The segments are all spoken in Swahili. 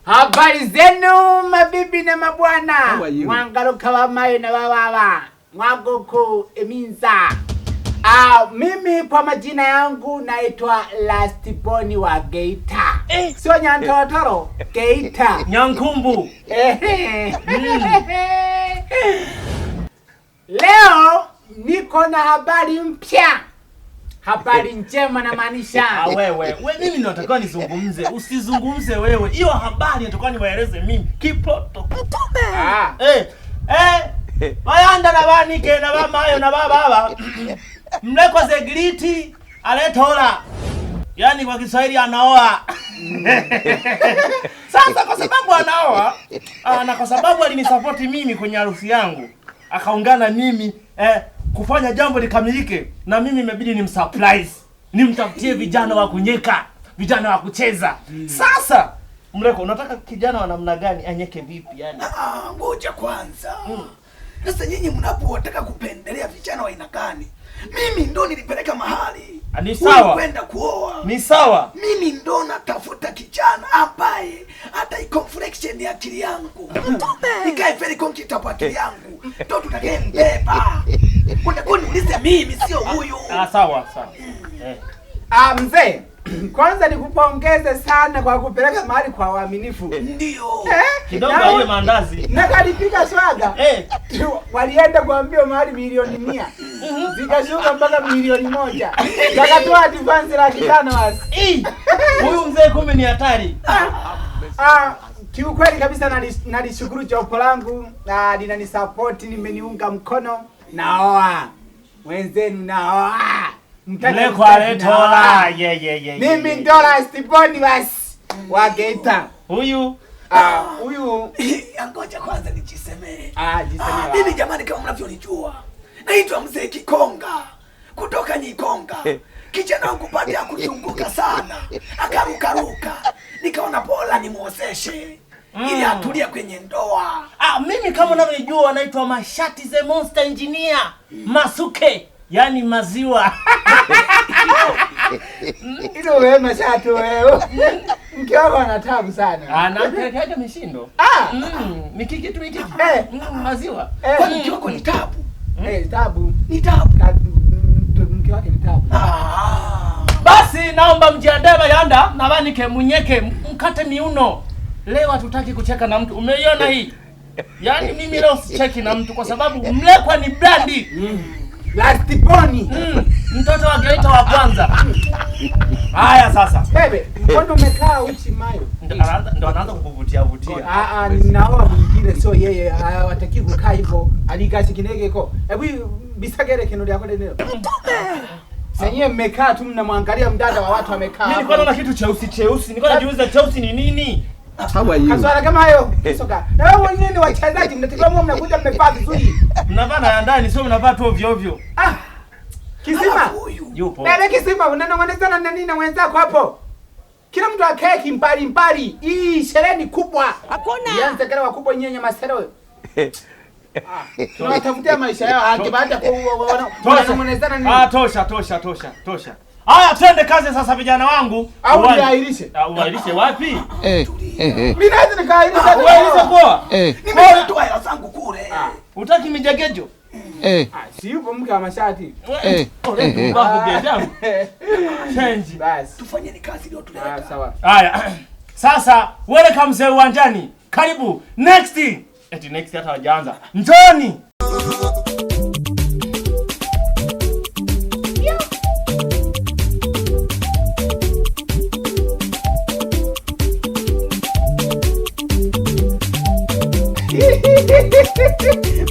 Habari zenu mabibi na mabwana. Mwangaruka wa mayo na wawawa. Mwagoku eminza. Mimi kwa majina yangu naitwa Lastborn wa Geita. Sio Nyantotoro, Geita. Nyankumbu. Leo niko na habari mpya. Habari njema na maanisha. Wewe mimi natakiwa nizungumze. Usizungumze wewe. Hiyo habari natakiwa niwaeleze mimi. Kiproto. Bayanda na banike na bamayo na baba. Mlekwa Zegriti aletola. Yaani kwa Kiswahili anaoa. Sasa kwa sababu anaoa, na kwa sababu alinisupport mimi kwenye harusi yangu, akaungana mimi kufanya jambo likamilike, na mimi imebidi nimsurprise. Nimtafutie vijana wa kunyeka, vijana wa kucheza. Sasa Mleko, unataka kijana wa namna gani, anyeke vipi yani? Ngoja kwanza. Sasa nyinyi mnapotaka kupendelea vijana wa aina gani? Mimi ndo nilipeleka mahali. Ni sawa. Kwenda kuoa. Ni sawa. Mimi ndo natafuta kijana ambaye hata i-conflection ya akili yangu. Ikae very concrete kwa akili yangu. Ndo tutakembeba. Kuna ulize mimi sio huyu. Sawa. Mzee, kwanza nikupongeze sana kwa kupeleka mahali kwa uaminifu. Ndio. Kidogo ile mandazi. Na kalipiga swaga. Walienda kuambia mahali milioni 100. Zikashuka mpaka milioni 1. Wakatoa advance $500 wasi. Huyu mzee kumbe ni hatari. Kiukweli kabisa nalishukuru jopo langu na linanisupport, nimeniunga mkono. Naoa. Wenzenu naoa. Mleko aletola. Mimi ndo Lastborn basi wa Geita. Huyu ngoja kwanza nijisemee. Jisemee. Mimi jamani, kama mnavyonijua, naitwa Mzee Kikonga kutoka Nyikonga. Kijana wangu baada ya kuzunguka sana akarukaruka, nikaona bora nimuozeshe ili atulie kwenye ndoa. Mimi kama unavyojua naitwa Mashati the Monster Engineer. Masuke, yani maziwa. Ilo wewe Mashati wewe. Mke wako ana tabu sana. Anampelekaje mishindo? Mikiki tu mikiki. Maziwa. Kwa mke wako ni tabu. Tabu. Ni tabu. Mke wake ni tabu. Basi naomba mjiandae bayanda na banike munyeke mkate miuno. Leo hatutaki kucheka na mtu. Umeiona hii? Yaani mimi leo sicheki na mtu kwa sababu Mlekwa ni brandi. Lastborn. Mtoto wa Geita wa kwanza. Haya sasa. Bebe, mbona umekaa uchi mayo? Ndo anaanza kukuvutia. Ninaoa mwingine sio yeye. Hataki kukaa hivyo. Aligasi kinege ko. Hebu bisagere kino yako leo. Sasa mmekaa tu mnamwangalia mdada wa watu wamekaa. Mimi nilikuwa naona kitu cheusi. Nilikuwa najiuliza cheusi ni nini? Kaswala kama hayo. Kisoka. Na wewe wenyewe wachezaji mnatakiwa mnakuja mmevaa vizuri. Mnavaa na ndani sio mnavaa tu ovyo ovyo. Kisima. Yupo. Bebe Kisima unanong'onezana na nini na wenzako hapo? Kila mtu akae kimpali. Hii sherehe ni kubwa. Hakuna. Yanze kile wakubwa nyenye masero. Tunatafutia maisha yao haki baada wananong'onezana nini? Tosha. Haya twende kazi sasa vijana wangu. Au niairishe. Uairishe wapi? Mimi naweza nikairisha. Uairishe poa. Nimetoa hela zangu kule. Utaki mijegejo? Si yupo mke wa Mashati. Change. Basi. Tufanyeni kazi leo tuleta. Sawa. Haya. Sasa welcome mzee uwanjani. Karibu. Next hata wajaanza. Njoni.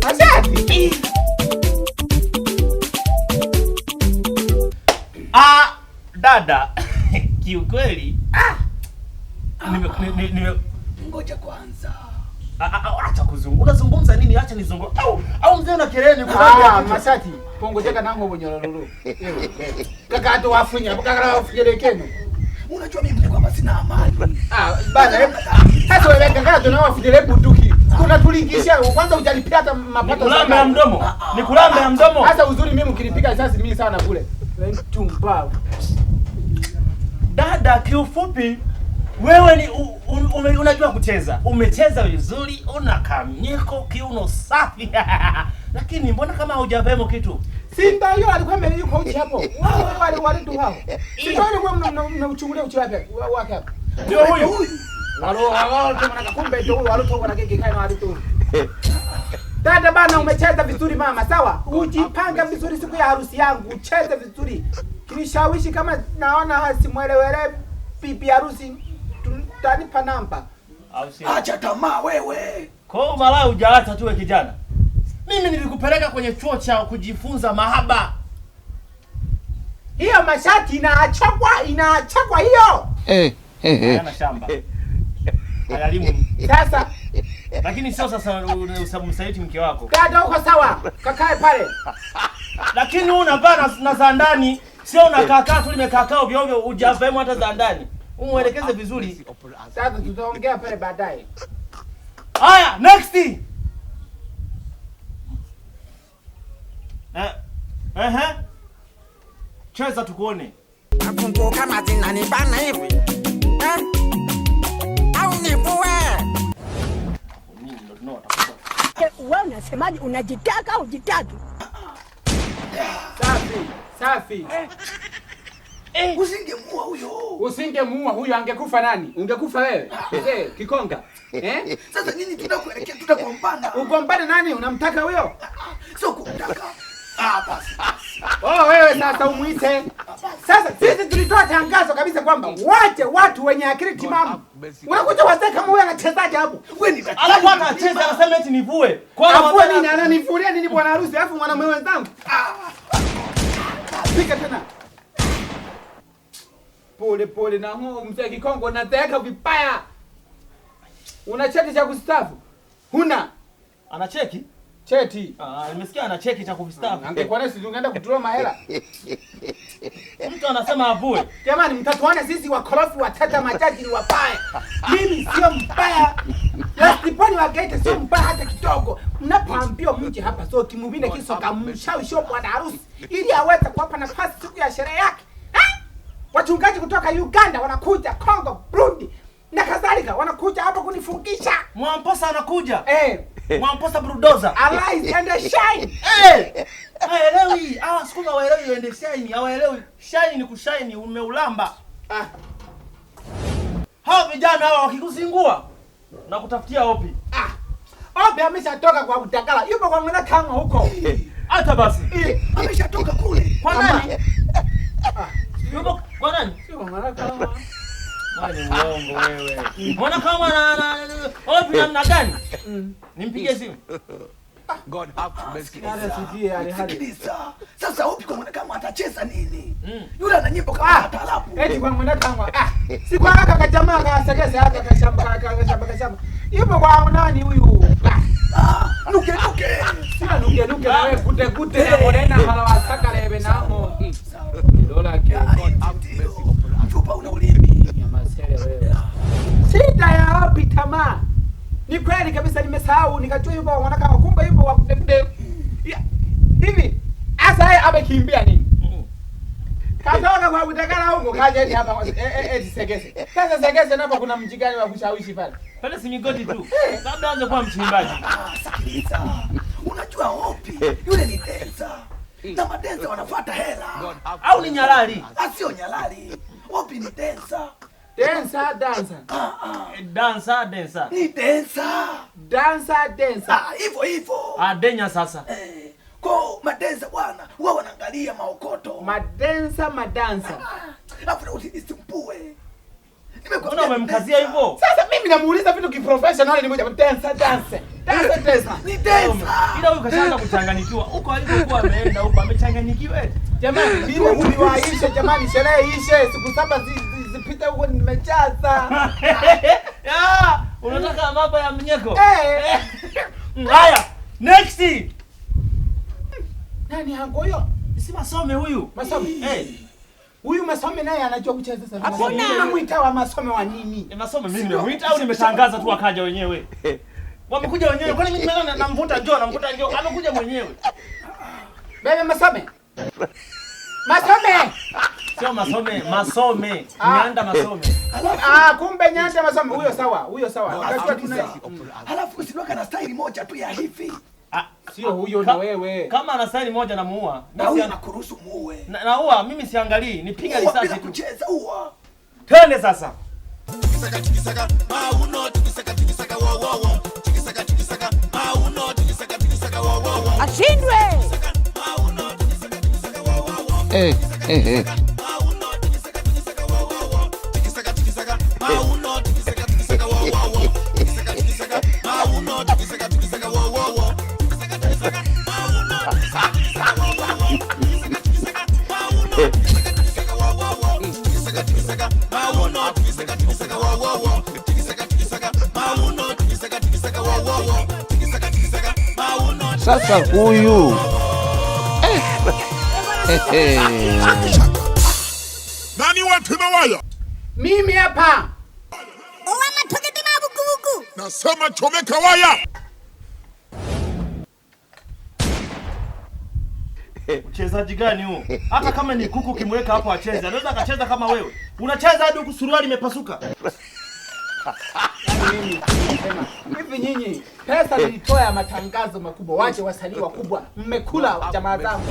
Mashati. Dada. Kiukweli. Ngoja kwanza. Acha kuzungumza. Unazungumza nini? Acha nizungumze. Au mzee una kelele kwa Mashati. Pongo jeka nango bonyololo. Kaka atu wafunya, kaka wafunyele kenu. Unajua mimi nilikuwa sina amani. Bana. Sasa wewe kaka tunao wafunyele bunduki. Kuna tulingisha kwanza hujalipia hata mapato. Nikulambe ya mdomo. Nikulambe ya mdomo. Sasa uzuri mimi ukinipiga sasa mimi sana kule. Tumbavu. Dada kiufupi Wewe ni unajua kucheza. Umecheza vizuri, una kamnyeko, kiuno safi. Lakini mbona kama hujavemo kitu? Simba hiyo alikuwa yuko uchi hapo. Wale tu hao. Sio ile kwa mnauchungulia uchi wake hapa. Ndio huyu. Walo kama kumbe ndio huyu walotoka na keke kaina wale tu. Dada bana, umecheza vizuri mama, sawa? Ujipanga vizuri siku ya harusi yangu, ucheze vizuri. Kinishawishi kama naona hasimwelewele bibi harusi tutanipa namba. Acha tamaa wewe. Kwa malaya hujaacha tu wewe kijana. Mimi nilikupeleka kwenye chuo cha kujifunza mahaba. Hiyo mashati inaachakwa hiyo. Yana shamba. Hayalimu. Sasa lakini sio sasa usamsaiti mke wako. Dada uko sawa. Kakae pale. Lakini unavaa na za ndani, sio unakaa tu limekaa ovyo ovyo hujavaa hata za ndani. Umuelekeze vizuri. Sasa tutaongea pale baadaye. Haya, next. Cheza tukuone. Nakumbuka majina ni bana hivi. Au ni bue? Nini ndio tunaotafuta. Wewe unasemaje, unajitaka au jitaki? Safi. Usingemuua huyo. Usingemuua huyo, angekufa nani? Ungekufa wewe. Kikonga. Sasa nini tunakuelekea, tutagombana. Ugombane nani? Unamtaka huyo? Sio kumtaka. Basi. Wewe sasa umuite. Sasa sisi tulitoa tangazo kabisa kwamba wache watu wenye akili timamu. Unakuja wazee kama huyo anachezaje hapo? Wewe ni daktari. Alafu anacheza anasema eti nivue. Kwa nini ananifuria nini bwana harusi alafu mwanamume wenzangu? Pika tena. Pole na huo mzee Kikongo unazeeka vibaya. Una cheti cha kustaafu? Huna. Ana cheki? Cheti. Nimesikia ana cheki cha kustaafu. Angekuwa nasi tungeenda kutoa mahela. Mtu anasema avue. Jamani, mtatuona sisi wakorofi watata majaji ni wabaya. Mimi sio mbaya. Lastiponi wa Geita sio mbaya hata kidogo. Mnapoambiwa mje hapa sio kimubine kisoka mshawishi bwana harusi ili aweze kuwapa nafasi siku ya sherehe yake. Wachungaji kutoka Uganda wanakuja, Kongo, Burundi na kadhalika wanakuja hapa kunifungisha. Mwamposa anakuja. Mwamposa bulldozer. Arise and shine. Haelewi. Siku hawaelewi and shine. Hawaelewi. Shine ni kushine, umeulamba. Hao vijana hawa wakikuzingua na kutafutia opi. Opi ameshatoka kwa utakala. Yupo kwa mwana kama huko. Hata basi. Ameshatoka kule. Kwa nani? Yupo kwa nani? Sio mwana kama. Wewe ni muongo wewe. Mbona kama na opi namna gani? Nimpigie simu. God have mercy. Sikiliza. Sasa upi kwa mwana kama atacheza nini? Yule ana nyimbo kama taarabu. Eti kwa mwana kama. Si kwa kaka jamaa kasegese hata kashamba. Yupo kwa nani huyu? Nuke. Sina nuke na wewe kute na morena hala wasaka lebe namo. Dola ke. Mtupa una ulimi. Nyamasele wewe. Shida ya opi tamaa. Ni kweli kabisa nimesahau nikajua yupo mwana kama kumbe yupo wa kute. Hivi asa yeye amekimbia nini? Katoka kwa kutakala huko kaja eti hapa segese. Sasa segese napo kuna mjigani wa kushawishi pale. Pale si migodi tu. Labda anze kuwa mchimbaji. Sikiliza. Unajua opi yule ni densa. Na madensa wanafuata hela. Au ni nyalali? Sio nyalali. Opi ni densa. Dancer. Dancer. Ni densa. Dancer. Hivyo. Denya sasa. Kwa madensa bwana, wao wanaangalia maokoto. Madansa. Alafu usisimpue. Mbona umemkazia hivyo? Sasa mimi namuuliza vitu kiprofessional ni moja dancer. Ni densa. Ila huyu kashaanza kuchanganyikiwa. Huko alipokuwa ameenda huko amechanganyikiwa eti. Jamani, mimi uliwaisha jamani, sherehe ishe, siku 7 zipita huko nimejaza. Unataka mambo ya mnyeko? Haya, next. Nani hango huyo? Si Masome huyu. Masome. Huyu Masome naye anajua kucheza sana. Hakuna. Unamuita wa Masome wa nini? Masome mimi nimemuita au nimetangaza tu akaja wenyewe? Wamekuja wenyewe. Kwani mimi nimeona namvuta njoo. Amekuja mwenyewe. Bebe Masome. Sio Masome, Masome. Nyanda Masome. Kumbe Nyanda Masome. Huyo sawa. Unajua tuna. Halafu usiweka na style moja tu ya hivi. Sio huyo na wewe. Kama ana style moja namuua. Na huyo anakuruhusu muue. Naua, mimi siangalii. Nipiga risasi tu. Kucheza uwa. Twende sasa. Tikisaka mauno tikisaka wo wo wo tikisaka mauno tikisaka wo wo wo Ashindwe. mauno tikisaka wo wo wo mauno tikisaka wo wo wo tikisaka mauno tikisaka wo wo wo tikisaka mauno tikisaka wo wo wo tikisaka mauno tikisaka wo wo wo Sasa huyu nani watu na waya? Mimi hapa. Uwana toketi mabukubuku. Nasema chomeka waya. Mchezaji gani huo? Hata kama ni kuku kimweka hapo acheze, anaweza akacheza kama wewe. Unacheza hadi huku suruali imepasuka. Hivi nyinyi pesa nilitoa ya matangazo makubwa, waje wasanii wakubwa, mmekula jamaa zangu.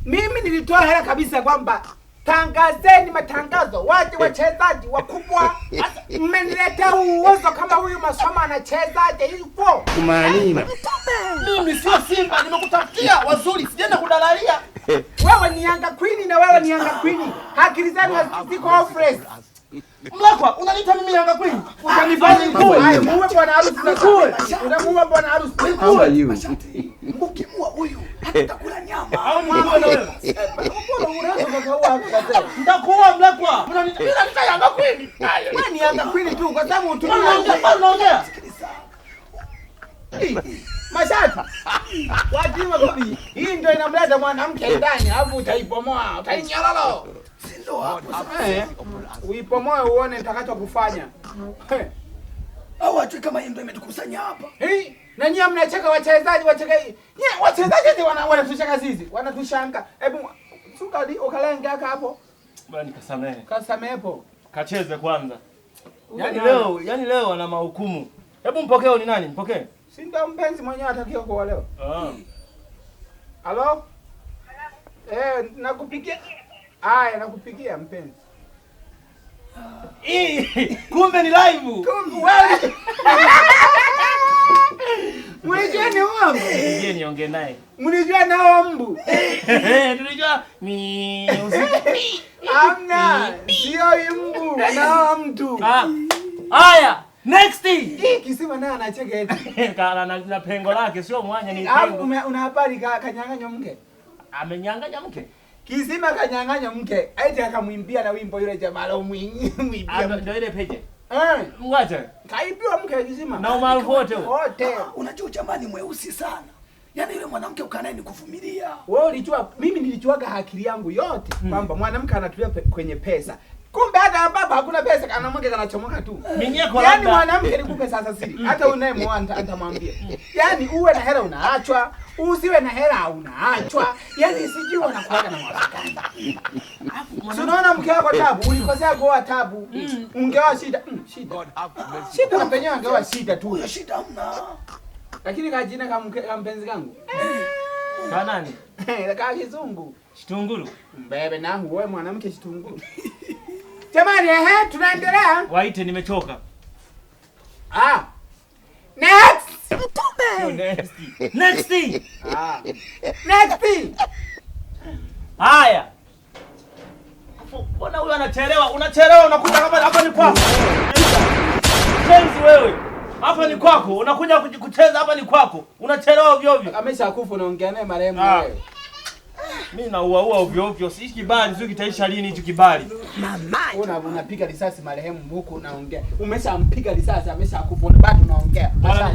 Mimi nilitoa hela kabisa kwamba tangazeni matangazo, waje wachezaji wakubwa. Mmeniletea uwezo kama huyu Masoma anachezaje hivyo? Kumanina. Mimi sio Simba, nimekutafutia wazuri, sijaenda kudalalia. Wewe ni Yanga Queen na wewe ni Yanga Queen. Akili zenu haziko off race. Mlakwa, unaniita mimi Yanga Queen? Utanifanya nikuwe. Muue bwana harusi nikuwe. Unamuua bwana harusi nikuwe. Mkimua huyu hatakula nyama. Au muue na wewe. Mbona unaweza kuua hapa? Nitakuua Mlakwa. Unaniita Yanga Queen? Wewe ni Yanga Queen tu kwa sababu unaongea. Mashati. Wajima gobi. Hii ndio inamleta mwanamke ndani, alafu utaibomoa, utainyalalo. Sindo hapo sasa. Uipomoe uone nitakachokufanya. Au watu kama hii ndio imetukusanya hapa. Na nyinyi mnacheka wachezaji, wachezaji wanatucheka sisi. Wanatushanga. Hebu suka ukalenge hapo. Bwana nikasamehe. Kasamehepo. Kacheze kwanza. Yaani leo ana mahukumu. Hebu mpokeo ni nani? Mpokee. Si ndio mpenzi mwenyewe atakiwa kuolewa. Halo? Nakupigia. Haya, nakupigia mpenzi. Kumbe ni live. Kumbe wewe. Mwenyewe ni wangu. Yeye niongee naye. Mnijua nao mbu. Tulijua ni Amna, sio mbu, nao mtu. Haya, next. Kisima naye anacheka eti. Kana na pengo lake sio mwanya ni pengo. Una habari kanyang'anya mke? Amenyang'anya mke. Kisima kanyang'anya mke. Eti akamwimbia na wimbo yule jamaa leo mwibia. Ndio ile peje. Mwache. Kaibiwa mke Kisima. Na umaarufu wote. Unajua jamani mweusi sana. Yaani yule mwanamke ukanaye ni kuvumilia. Wewe ulijua, mimi nilijuaga akili yangu yote kwamba mwanamke anatulia kwenye pesa. Kumbe hata baba hakuna pesa, kana mwanamke kanachomoka tu. Yaani mwanamke nikupe sasa siri. Hata unayemwoa atamwambia. Yaani uwe na hela unaachwa, usiwe na hela unaachwa. Yaani sijui wanakuaga na mwafakani. Unaona mke wako tabu, ulikosea kuoa tabu. Ungeoa shida. Shida na penyewe ungeoa shida tu. Hiyo shida hamna. Lakini kajina kama mpenzi kangu. Kwa nani? Kama kizungu. Shitunguru. Mbebe nangu wewe mwanamke shitunguru. Jamani tunaendelea. Waite nimechoka. Next. Next. Next. Haya. Mbona huyu anachelewa? Unachelewa unakuja hapa ni kwako. Chenzi wewe. Hapa ni kwako. Unakuja kucheza hapa ni kwako. Unachelewa ovyo ovyo. Ameshakufa unaongea naye marehemu wewe. Mimi naua ovyo ovyo. Si kibali sio kitaisha lini hicho kibali. Mama. Unapiga risasi marehemu huko unaongea. Umeshampiga risasi ameshakufa bado unaongea.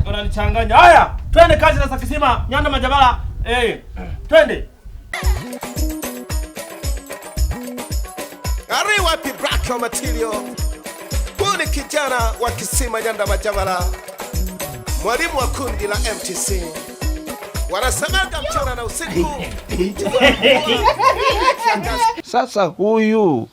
Unanichanganya. Haya, twende kazi sasa Kisima. Nyanda Majabala. Twende. Ari wapi Black Material? Huyu ni kijana wa Kisima Nyanda Majabala. Mwalimu wa kundi la MTC. Wanasemaga mchana na usiku. Sasa huyu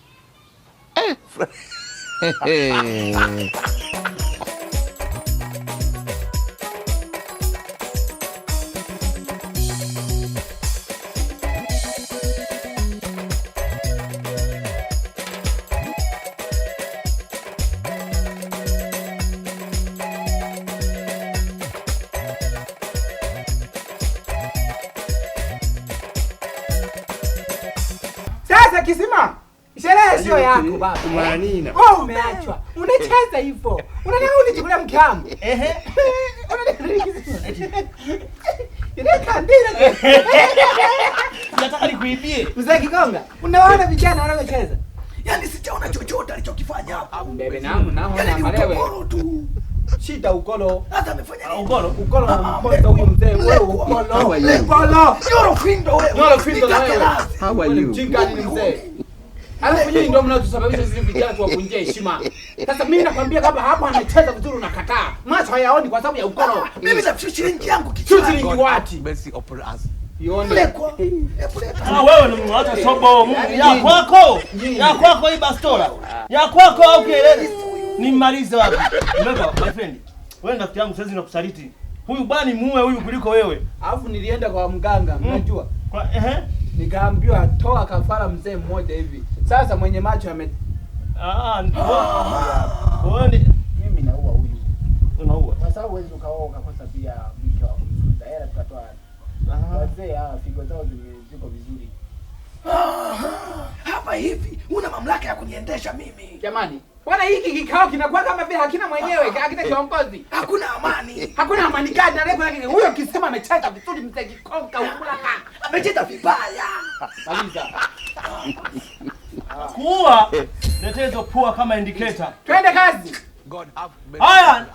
Sasa Kisima, sherehe sio yako baba. Manina. Oh, umeachwa. Unacheza hivyo. Unataka unichukulie mke wangu? Ehe. Nataka nikuibie. Mzee Kikonga, unaona vijana wanavyocheza? Yaani sijaona chochote alichokifanya hapa. Mbebe nangu naona Yaani ni malewe. ukolo tu. Shida ukolo. Hata amefanya nini? Ukolo na mkosa huyu mzee. Wewe ukolo. Ukolo. Nyoro findo wewe. Nyoro findo na wewe. how are you? Mjinga ni mzee. Alafu nyinyi ndio mnaotusababisha sisi vijana tuwavunjie heshima. Sasa mimi nakwambia kama hapo anacheza vizuri unakataa. Macho hayaoni kwa sababu ya ukolo. Mimi na shilingi yangu kichwa. Chuti lingi wati. Mercy upon us. Ione. Wewe ni mwacha sobo. Ya kwako. Ya kwako hii bastola. Ya kwako au kelele. Nimalize wapi? Mbeba my friend. Wewe rafiki yangu sasa nakusaliti. Huyu bwana muue huyu kuliko wewe. Alafu nilienda kwa mganga, unajua? Kwa Nikaambiwa toa kafara mzee mmoja hivi. Sasa mwenye macho ame wewe ni mimi naua huyu. unaua. Kwa sababu wewe ukaoa ukakosa pia mke wa kumtunza. Hela tukatoa. Wazee hawa figo zao ziko vizuri. Hapa hivi una mamlaka ya kuniendesha mimi. Jamani, bwana hiki kikao kinakuwa kama vile hakina mwenyewe, hakina kiongozi. Hakuna amani. Hakuna amani gani na level yake. Huyo Kisima amecheza vizuri mzee Kikonga ukulaka. Amecheza vibaya. Maliza. Kuua letezo pua kama indicator. Twende kazi. God have mercy. Haya.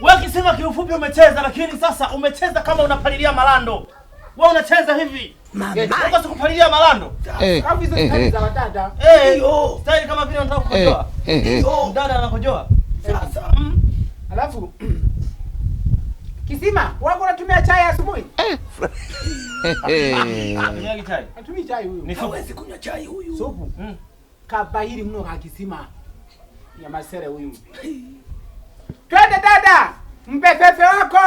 Wewe Kisima kiufupi umecheza lakini sasa umecheza kama unapalilia malando. Wewe unacheza hivi. Unataka kupalilia malando? Au hizo style za wadada. Style kama vile unataka kukojoa. Mdada anakojoa. Sasa Alafu Kisima, wako unatumia chai asubuhi? Tumia chai. Natumia chai huyu. Ni supu. hawezi kunywa chai huyu. Supu. Kabahiri mno kwa Kisima. Ya masere huyu. Twende dada. Mpe pepe wako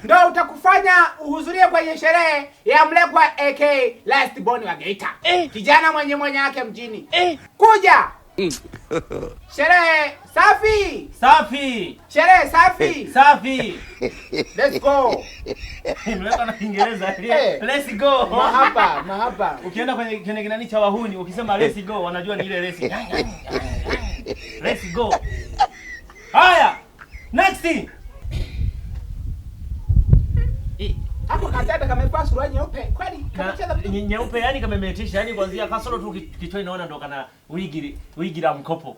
ndio utakufanya uhudhurie kwenye sherehe ya Mlekwa AK Last Born wa Geita. Kijana mwenye yake mjini. Kuja. Sherehe safi. Safi. Sherehe safi. Safi. Let's go. Mlekwa na Kiingereza. Let's go. Mahaba. Ukienda kwenye kinani cha wahuni ukisema let's go wanajua ni ile let's. Let's go. Haya. Next. Hapo katata kamevaa suruali nyeupe. Kweli kamecheza vizuri. Nyeupe yani kamemetisha yani kuanzia kasoro tu kichwa inaona ndo kana wigi la mkopo.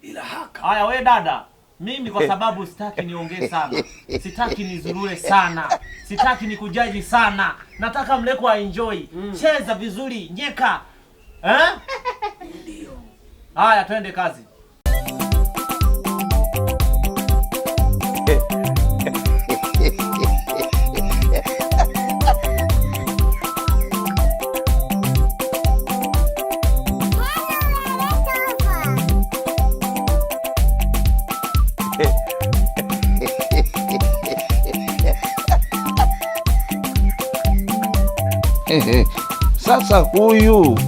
Ila haka. Haya we dada, mimi kwa sababu sitaki niongee sana. Sitaki nizurure sana. Sitaki nikujaji sana. Nataka Mlekwa enjoy. Cheza vizuri, nyeka. Ndio. Haya twende kazi. Sasa huyu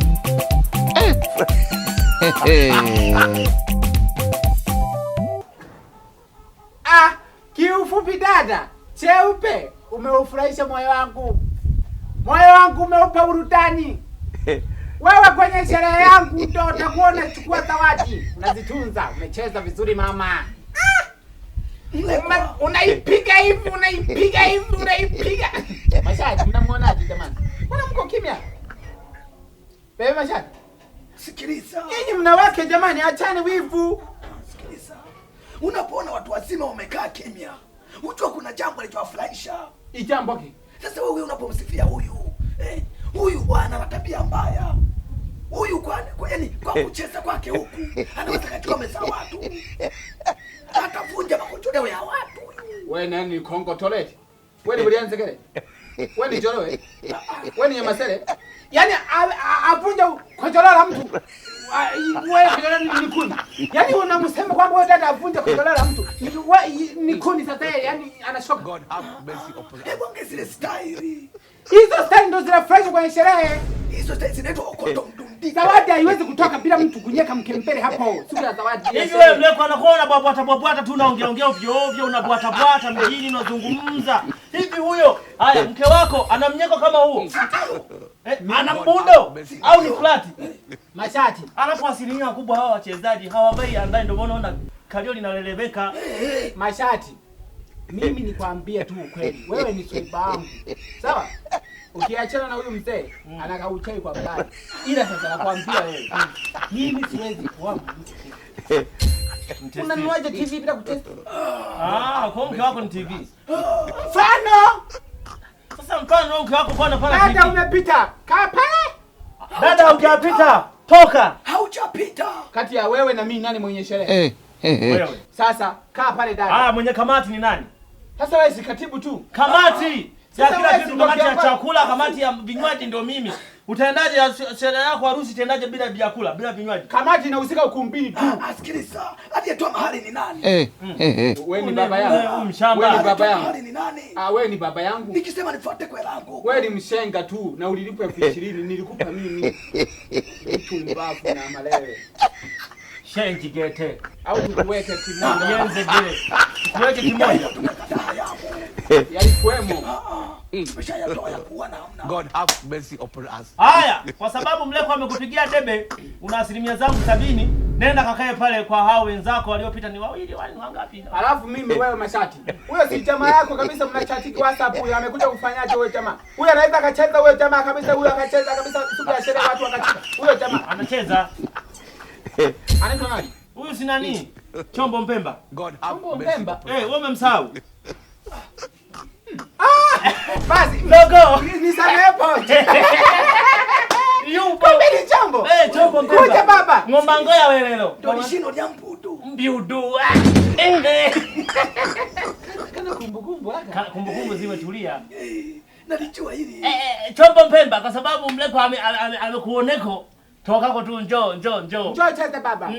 kiufupi dada, cheupe umeufurahisha moyo wangu. Moyo wangu umeupa burudani. Wewe kwenye sherehe yangu ndio utakuwa unachukua zawadi. Unazitunza, umecheza vizuri mama. Unaipiga hivi, unaipiga. Mashati, mnamuonaje jamani? Mbona mko kimya? Bebe Mashati. Sikiliza. Nyinyi mnawake jamani, achane wivu. Sikiliza. Unapoona watu wazima wamekaa kimya, ujua kuna jambo linalowafurahisha. Ijambo gani? Sasa wewe unapomsifia huyu bwana ana tabia mbaya. Huyu kwa kucheza kwake huku anaweza katika meza watu. Atavunja makochodeo ya watu. Wewe nani Kongo Toilet? Wewe ni Bulianze kile. Wewe ni Jorowe. Wewe ni Nyamasele. Yaani avunja kojola la mtu. Wewe kojola ni kuni. Yaani unamsema kwamba wewe dada avunja kojola la mtu. Ni kuni sasa yaani anashoka. God have mercy upon us. Hebu ongeza style. Hizo style ndo zinafurahisha kwenye sherehe. Hizo style zinaitwa okoto mdundi. Zawadi haiwezi kutoka bila mtu kunyeka mkempele hapo. Siku ya zawadi. Hivi wewe mleko anakuwa unabwata tu unaongea ovyo ovyo unabwata mjini unazungumza. Hivi huyo, haya mke wako ana mnyeko kama huo? Ana mbundo au ni flati? Mashati. Alafu asilimia kubwa hawa wachezaji hawavai andaye ndio unaona kalio linalelebeka. Mashati. Mimi nikwambie tu ukweli. Wewe ni swaiba wangu. Sawa? Ukiachana na huyu mzee, anakauchai kwa mbali. Ila sasa nakwambia wewe, mimi siwezi kuwa mtu. Unanuaje TV bila kutest? Kwa mke wako ni TV. Mfano! Sasa mfano mke wako kwa anafanya TV. Dada umepita. Kaa pale. Dada hujapita. Toka. Haujapita. Kati ya wewe na mimi nani mwenye sherehe? Wewe. Sasa kaa pale dada. Mwenye kamati ni nani? Sasa wewe si katibu tu. Kamati. Ya Sasa kila wewe kitu, si kamati ya ndio chakula, kamati ya vinywaji ndio mimi. Utaendaje sherehe yako harusi itaendaje bila vyakula, bila vinywaji? Kamati inahusika ukumbini tu. Asikiliza. Aliyetoa mahali ni nani? Wewe ni baba yangu. Mshamba. Wewe ni baba Mahali yangu. ni nani? Wewe ni baba yangu. Nikisema nifuate kwa langu. Wewe ni mshenga tu na ulilipwa 20,000 nilikupa mimi. Mtu mbavu na malewe. Shenji gete. Au tukuweke kimoja. Yenze gete. Tuweke kimoja. Yalikuwemo. Tumeshayatoa ya kuwa na hamna. God have mercy upon us. Haya, kwa sababu mleko amekupigia debe, una asilimia zangu 70, nenda kakae pale kwa hao wenzako waliopita ni wawili wangapi? Alafu mimi wewe Mashati. Huyo si jamaa yako kabisa, mnachatiki WhatsApp huyo amekuja kufanyaje wewe jamaa? Huyo anaweza akacheza wewe jamaa kabisa, huyo akacheza kabisa siku ya sherehe watu wakacheza. Huyo jamaa Anacheza. anaitwa nani? Huyu si nani? Chombo Mpemba. God have Chombo mercy. Mpemba. Wewe umemsahau. Basi Dogo. ni sanepo. Yupo. Ni Chombo. Chombo Mpemba. Kuja baba. Ngomba ngoya welelo. Ndio lishino lya mpudu. Mbiudu. Kana kumbukumbu haka. Kumbukumbu zimetulia. Nalijua hili. Chombo Mpemba kwa sababu mleko amekuoneko. Tokako tu njoo. Njoo cheza baba.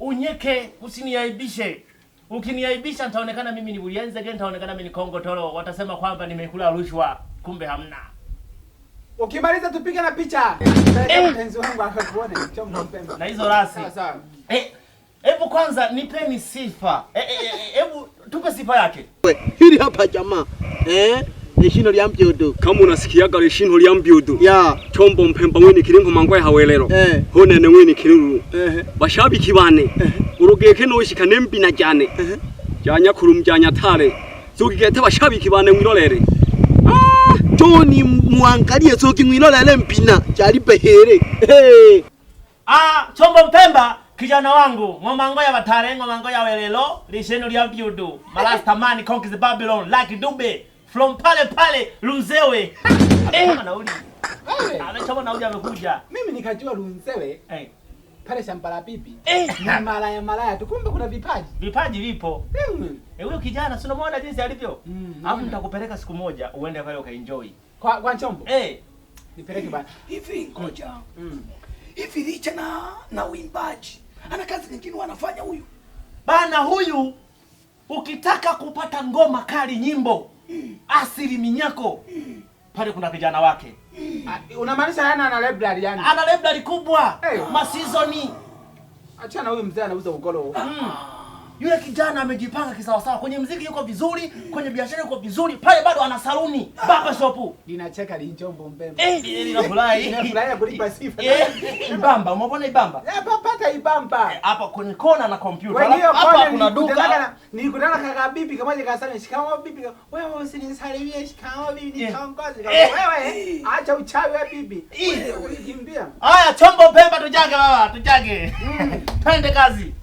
Unyeke, usiniaibishe. Ukiniaibisha nitaonekana mimi ni Bulianze, nitaonekana mimi ni Kongo Toro. Watasema kwamba nimekula rushwa, kumbe hamna. Ukimaliza tupige na picha. Mpenzi wangu akakuone Chombo Mpemba. Na hizo rasi. Sawa. Hebu kwanza nipeni sifa. Hebu tupe sifa yake. Hili hapa jamaa. Lishino lya Mbyudu. Kama unasikiaga lishino lya Mbyudu. Ya. Chombo Mpemba mwini kiringo mangwa hawelero. Honene mwini kiruru. Bashabiki bane. Urugeke no shikane mbina cyane. Janya kurumjanya tare. Zogigete bashabiki bane mwirorere. Toni muangalie soki mwirorere mpina. Cyari behere. Chombo Mpemba kijana wangu. Ngomango ya batare, ngomango ya welelo, lishino lya Mbyudu. Malasta man conquers Babylon like Dube. From pale Lunzewe. Nauli. Chombo nauli amekuja. Mimi nikajua Lunzewe. Pale shamba la bibi. Ni malaya tu. Kumbe kuna vipaji. Vipaji vipo. Huyo kijana si unamwona jinsi alivyo? Hapo nitakupeleka siku moja uende pale ukaenjoy. Kwa Chombo? Nipeleke bana. Hivi ngoja. Hivi licha na uimbaji. Ana kazi nyingine anafanya huyu. Bana huyu ukitaka kupata ngoma kali nyimbo asili minyako pale kuna kijana wake. Unamaanisha yana ana library yani? Ana library kubwa. Masizoni. Achana huyu mzee anauza ugolo. Yule kijana amejipanga kisawasawa, kwenye muziki yuko vizuri, kwenye biashara yuko vizuri, pale bado ana saluni, baba shop. Linacheka li Chombo Mpemba. Linafurahi. Linafurahi kulipa sifa. Ibamba, umeona Ibamba? Pata Ibamba. Hapa kwenye kona na kompyuta. Hapa kuna duka. Nilikutana kaka bibi kama kasema shikamoo bibi. Wewe usinisalimie shikamoo bibi nitongoze. Wewe acha uchawi wa bibi. Ulikimbia. Haya Chombo Mpemba tujage baba, tujage. Twende kazi.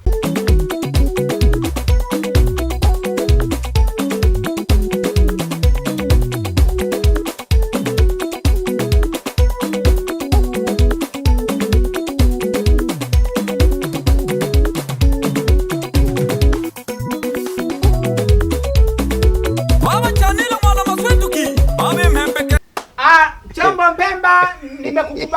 Mama Chanila mwana maswezi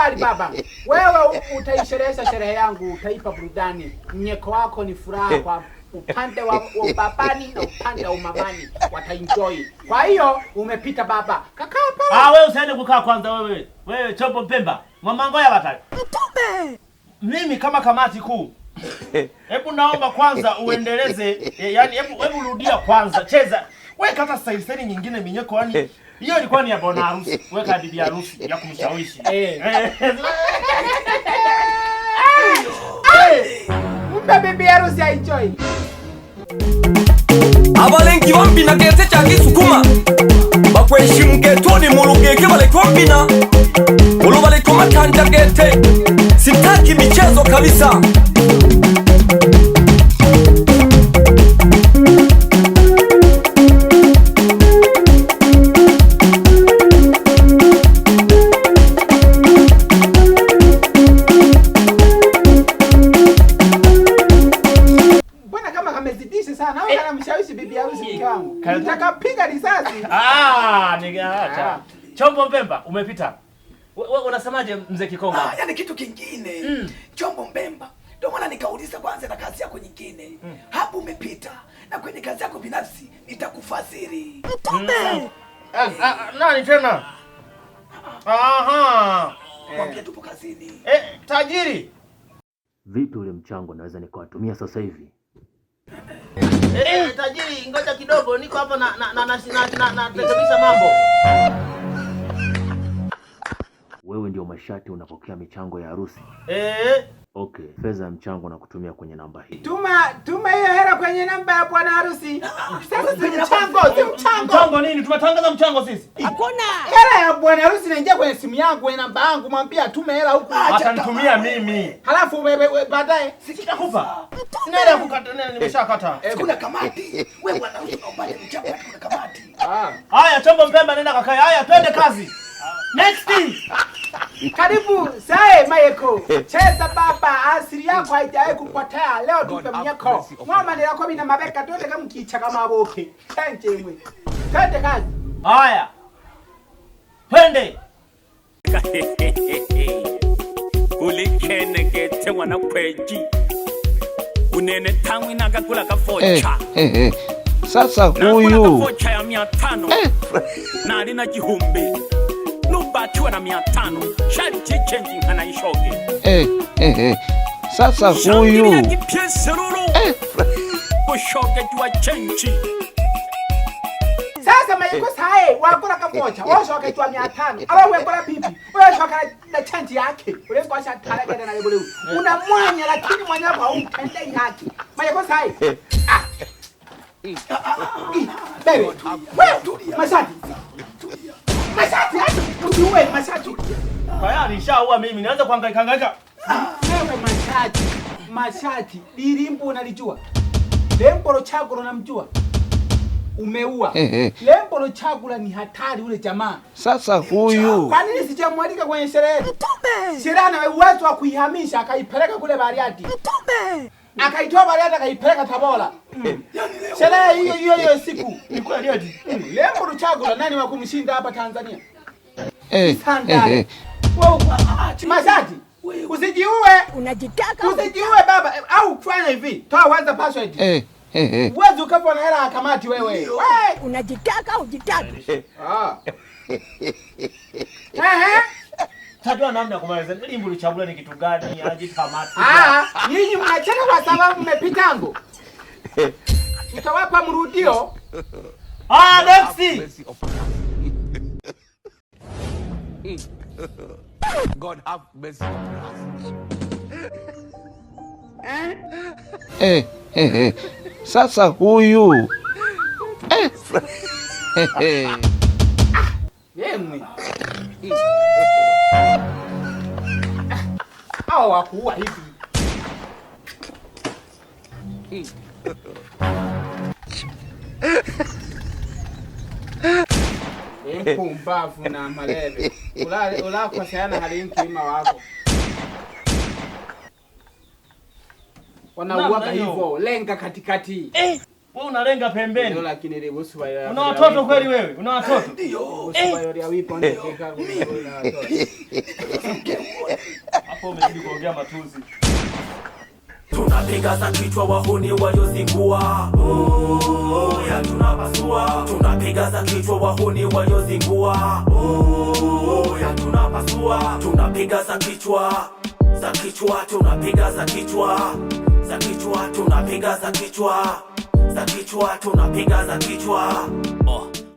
usijali baba. Wewe utaisherehesha sherehe yangu, utaipa burudani. Mnyeko wako ni furaha kwa upande wa babani na upande wa mamani wataenjoy. Kwa hiyo umepita baba. Kakaa pale. Wewe usiende kukaa kwanza wewe. Wewe Chombo Mpemba. Mwamangoya batali. Mtume. Mimi kama kamati kuu. Hebu naomba kwanza uendeleze, yani hebu rudia kwanza. Cheza. Weka hata staili nyingine minyeko yani. Hiyo ilikuwa ni ya bwana harusi. Weka bibi harusi ya kumshawishi. Mpe bibi harusi enjoy. Abalengi bambina gete cha Kisukuma bakweshimu getoni mu rugege balekombina ulu balekoma kanja gete sitaki michezo kabisa. Sana wewe anamshawishi bibi harusi mke wangu. Nitakapiga risasi. Acha. Chombo Mpemba umepita. Wewe unasemaje mzee Kikonga? Yani kitu kingine. Chombo Mpemba. Ndio maana nikauliza kwanza na kazi yako nyingine. Hapo umepita. Na kwenye kazi yako binafsi nitakufadhili. Mtume. Nani tena? Aha. Mwambie tupo kazini. Tajiri. Vipi ule mchango naweza nikawatumia sasa hivi? Tajiri, ngoja kidogo, niko hapa na rekebisha mambo. Wewe ndio Mashati unapokea michango ya harusi? Okay, fedha ya mchango na kutumia kwenye namba hii. Tuma hiyo hela kwenye namba ya bwana harusi. Sasa si mchango. Mchango nini? Tumetangaza mchango sisi. Hakuna. Hela ya bwana harusi inaingia kwenye simu yangu, kwenye namba yangu, mwambie atume hela huko. Atanitumia mimi. Halafu baadaye sitakupa. Sina hela kukata, nimeshakata. Kuna kamati. Wewe bwana harusi unaomba mchango, kuna kamati. Haya, Chombo Mpemba nenda kakae. Haya, twende kazi. Next. Karibu sae Mayeko. Cheza baba, asili yako haijawahi kupotea. Leo tupe mnyeko. Mama ni yako bina mabeka twende kama kicha kama boke. Chanje mwe. Twende kazi. Haya. Twende. Ulikene gete wana kweji. Unene tangu inagakula kafocha. Sasa huyu kafocha ya 500. Na alina jihumbi. Nubachua na 500. Shari chichenji nkana ishoge. Sasa huyu Ushoge jua chenji. Sasa Mayeko sae wakula kafocha. Washoge jua 500. Alo wekola bibi. Washoge na chanji yake. Ule kwa shatala genda na lebole. Unamwanya lakini mwanya kwa umtende yake. Mayeko sae. Bebe. Wewe Mashati. Mashati usiwe Mashati. Haya nishaua mimi. Nianza kuhangaika. Wewe Mashati. Lirimbo unalijua? Lembo Chagula unamjua? Umeua. Lembo Chagula ni hatari ule jamaa. Sasa huyu. Kwa nini sijamwalika kwenye sherehe? Sherehe ana uwezo wa kuihamisha akaipeleka kule Bariadi. Akaitoa Bariadi akaipeleka Tabora. Sherehe hiyo siku. Ni kweli eti. Lembo Chagula nani wa kumshinda hapa Tanzania? Mashati. Usijiue. Unajitaka. Usijiue baba. Au fanya hivi. Toa kwanza password. Uwezo ukapo na hela kamati wewe. Unajitaka ujitaki. Tajua namna ya kumaliza. Limbo Chagula ni kitu gani? Ajikamati. Nyinyi mnacheka kwa sababu mmepitango. Tutawapa mrudio. Next. God have mercy upon us. Sasa huyu. Yemwe. Hao wakuua hivi. Mpumbavu na malebe. Ula kwa sayana halinki ima wako. Wanauaga hivyo, lenga katikati. Wewe unalenga pembeni. Ndio lakini ile bosi baya. Una watoto kweli wewe? Una watoto? Ndio. Bosi baya ya wipo ndio keka na watoto. Hapo umezidi kuongea matuzi. Tunapiga za kichwa wahuni waliozingua. Oh, ya tunapasua. Tunapiga za kichwa wahuni waliozingua. Oh, ya tunapasua. Tunapiga za kichwa. Za kichwa tunapiga za kichwa. Za kichwa tunapiga za kichwa. Za kichwa tunapiga za kichwa. Oh.